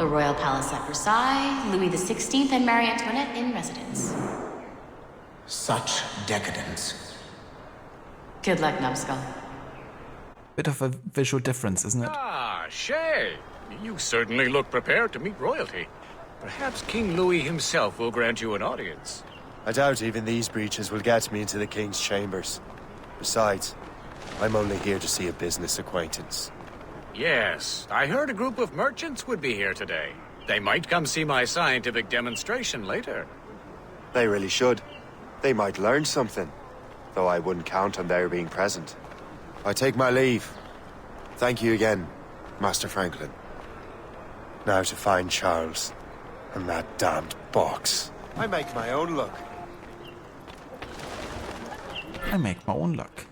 The Royal Palace at Versailles, Louis XVI and Marie Antoinette in residence. Such decadence. Good luck, numbskull. Bit of a visual difference, isn't it? Ah, Shay. You certainly look prepared to meet royalty. Perhaps King Louis himself will grant you an audience. I doubt even these breaches will get me into the king's chambers. Besides, I'm only here to see a business acquaintance. Yes, I heard a group of merchants would be here today. They might come see my scientific demonstration later. They really should. They might learn something, though I wouldn't count on their being present. I take my leave. Thank you again, Master Franklin. Now to find Charles and that damned box. I make my own luck. I make my own luck.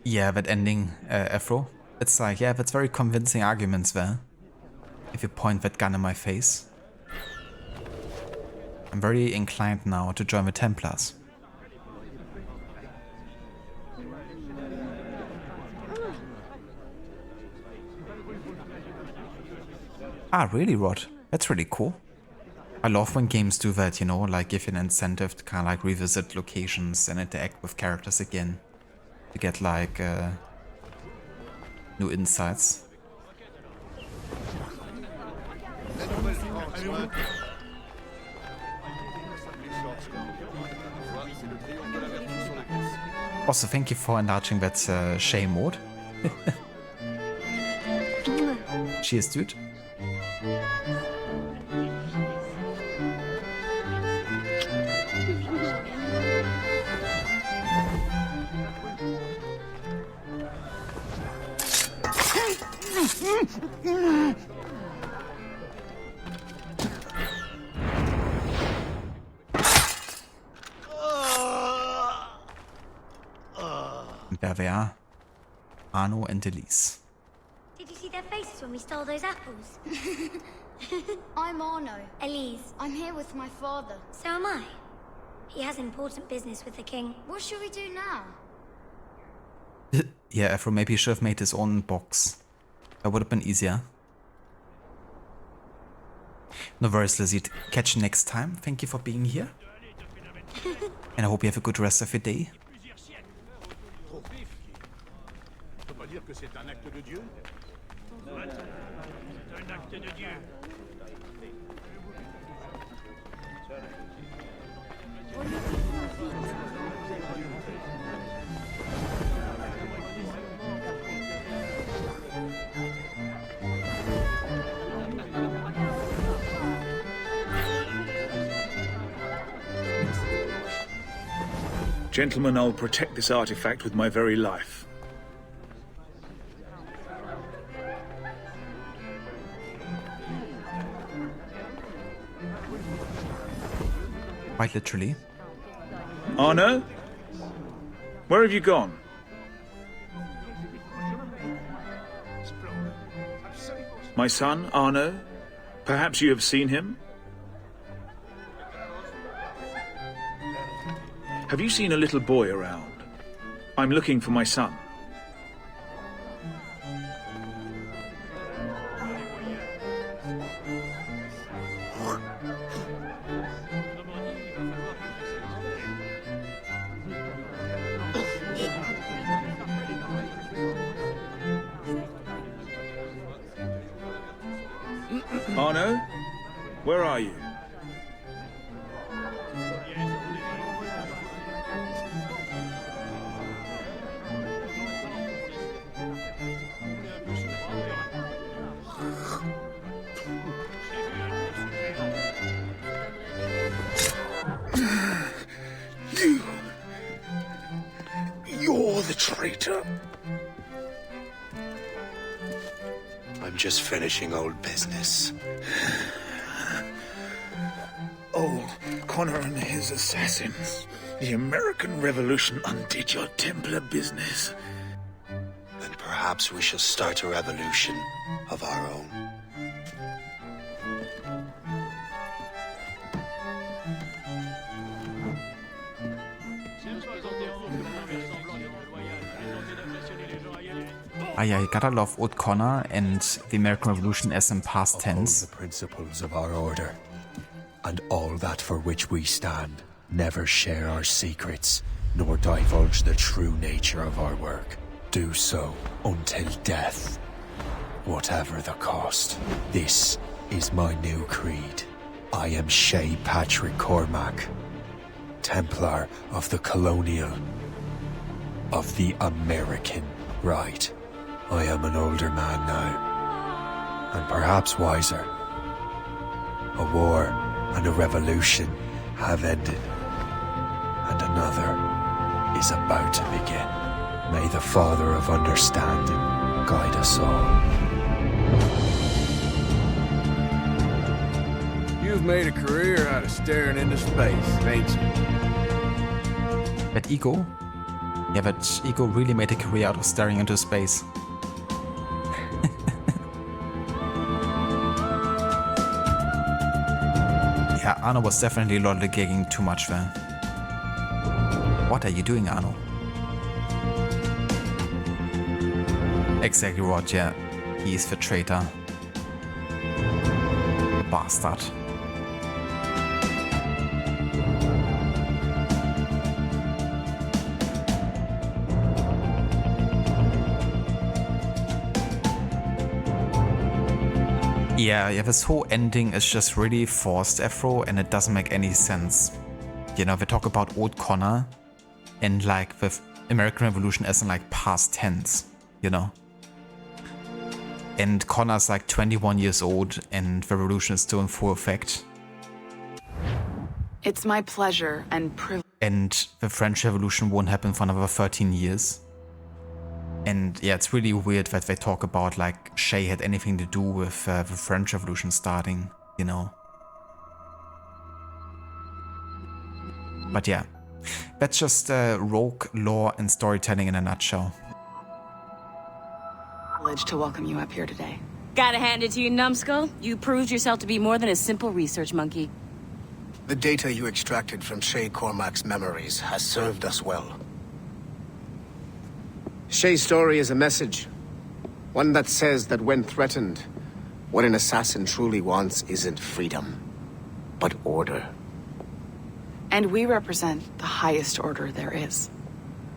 Yeah, that ending, Afro. It's like, yeah, that's very convincing arguments there. If you point that gun in my face. I'm very inclined now to join the Templars. Ah, really, Rod? That's really cool. I love when games do that, you know, like give you an incentive to kind of like revisit locations and interact with characters again. To get like new insights. Also, thank you for enlarging that Shay mode. Cheers, dude. There they are. Arno and Elise. Did you see their faces when we stole those apples? I'm Arno. Elise. I'm here with my father. So am I. He has important business with the king. What should we do now? Yeah, Afro maybe should have made his own box. That would have been easier. No worries, Lizzie. Catch you next time. Thank you for being here. And I hope you have a good rest of your day. Gentlemen, I'll protect this artifact with my very life. Quite literally. Arno? Where have you gone? My son, Arno? Perhaps you have seen him? Have you seen a little boy around? I'm looking for my son. Arno? Where are you? You're the traitor. I'm just finishing old business. Old Connor and his assassins. The American Revolution undid your Templar business. Then perhaps we shall start a revolution of our own. I gotta love O'Connor and the American Revolution as in past tense. Uphold the principles of our order, and all that for which we stand. Never share our secrets, nor divulge the true nature of our work. Do so until death, whatever the cost. This is my new creed. I am Shay Patrick Cormac, Templar of the Colonial, of the American right. I am an older man now, and perhaps wiser. A war and a revolution have ended, and another is about to begin. May the Father of Understanding guide us all. You've made a career out of staring into space, ain't you? That ego? Yeah, that ego really made a career out of staring into space. Yeah, Arno was definitely lollygagging too much there. What are you doing, Arno? Exactly what, yeah. He is the traitor. Bastard. Yeah, this whole ending is just really forced, Afro, and it doesn't make any sense. You know, they talk about Old Connor and like the American Revolution as in like past tense, you know? And Connor's like 21 years old and the revolution is still in full effect. It's my pleasure and privilege. And the French Revolution won't happen for another 13 years. And yeah, it's really weird that they talk about like Shay had anything to do with the French Revolution starting, you know. But yeah, that's just rogue lore and storytelling in a nutshell. To welcome you up here today. Gotta hand it to you, numbskull. You proved yourself to be more than a simple research monkey. The data you extracted from Shay Cormac's memories has served us well. Shay's story is a message. One that says that when threatened, what an assassin truly wants isn't freedom, but order. And we represent the highest order there is.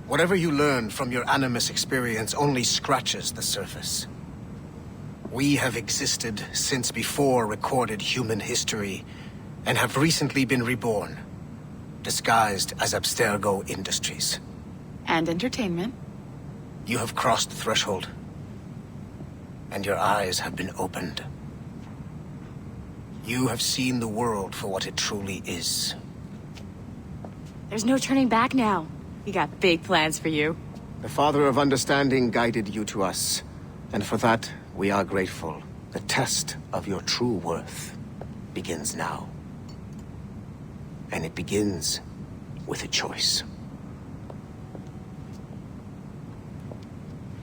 Whatever you learned from your Animus experience only scratches the surface. We have existed since before recorded human history, and have recently been reborn, disguised as Abstergo Industries. And entertainment. You have crossed the threshold, and your eyes have been opened. You have seen the world for what it truly is. There's no turning back now. We got big plans for you. The Father of Understanding guided you to us, and for that, we are grateful. The test of your true worth begins now. And it begins with a choice.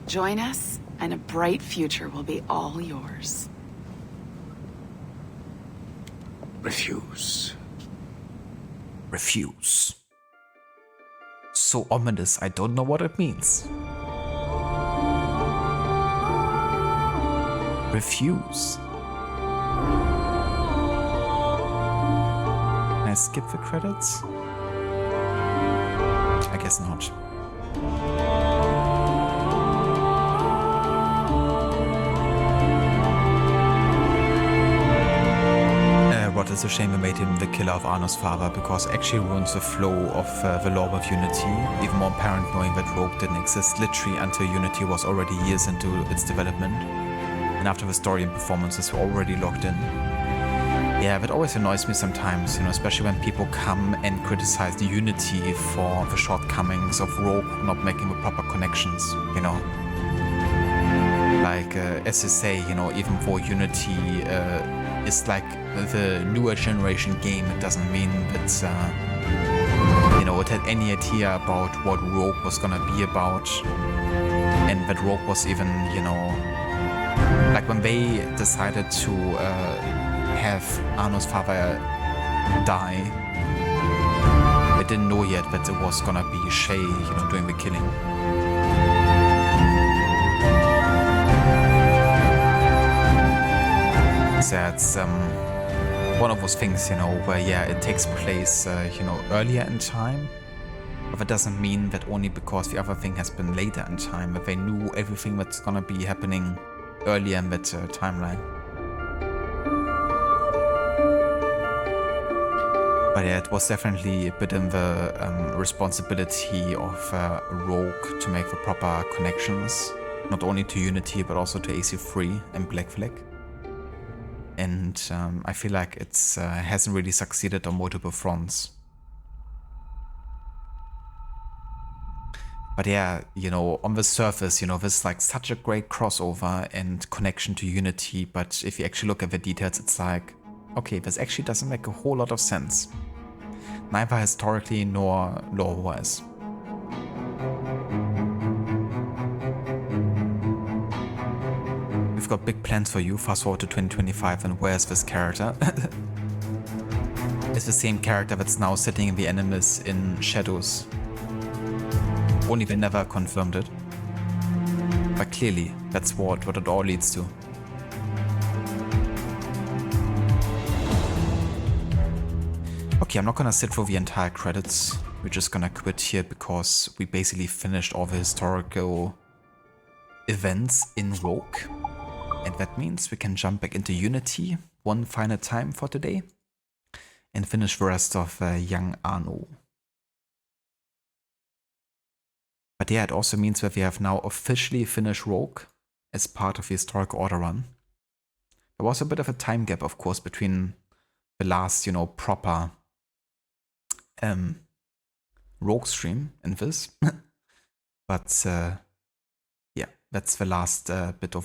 Join us, and a bright future will be all yours. Refuse. Refuse. So ominous, I don't know what it means. Refuse. Can I skip the credits? I guess not. What is a shame we made him the killer of Arno's father, because actually ruins the flow of the lore of Unity. Even more apparent knowing that Rogue didn't exist literally until Unity was already years into its development. And after the story and performances were already locked in. Yeah, that always annoys me sometimes, you know, especially when people come and criticize the Unity for the shortcomings of Rogue not making the proper connections, you know. Like, as you say, you know, even though Unity is like the newer generation game, it doesn't mean that, you know, it had any idea about what Rogue was gonna be about. And that Rogue was even, you know, like when they decided to have Arno's father die, they didn't know yet that it was gonna be Shay, you know, doing the killing. So it's one of those things, you know, where yeah, it takes place, you know, earlier in time. But that doesn't mean that only because the other thing has been later in time, that they knew everything that's gonna be happening earlier in that timeline. But yeah, it was definitely a bit in the responsibility of Rogue to make the proper connections, not only to Unity, but also to AC3 and Black Flag. And I feel like it's hasn't really succeeded on multiple fronts. But yeah, you know, on the surface, you know, there's like such a great crossover and connection to Unity, but if you actually look at the details, it's like, okay, this actually doesn't make a whole lot of sense. Neither historically nor lore-wise. We've got big plans for you, fast forward to 2025, and where's this character? It's the same character that's now sitting in the Animus in Shadows. Only they never confirmed it. But clearly, that's what it all leads to. Okay, I'm not gonna sit through the entire credits. We're just gonna quit here because we basically finished all the historical events in Rogue. And that means we can jump back into Unity one final time for today and finish the rest of young Arno. But yeah, it also means that we have now officially finished Rogue as part of the historical order run. There was a bit of a time gap, of course, between the last, you know, proper Rogue stream and this. But yeah, that's the last bit of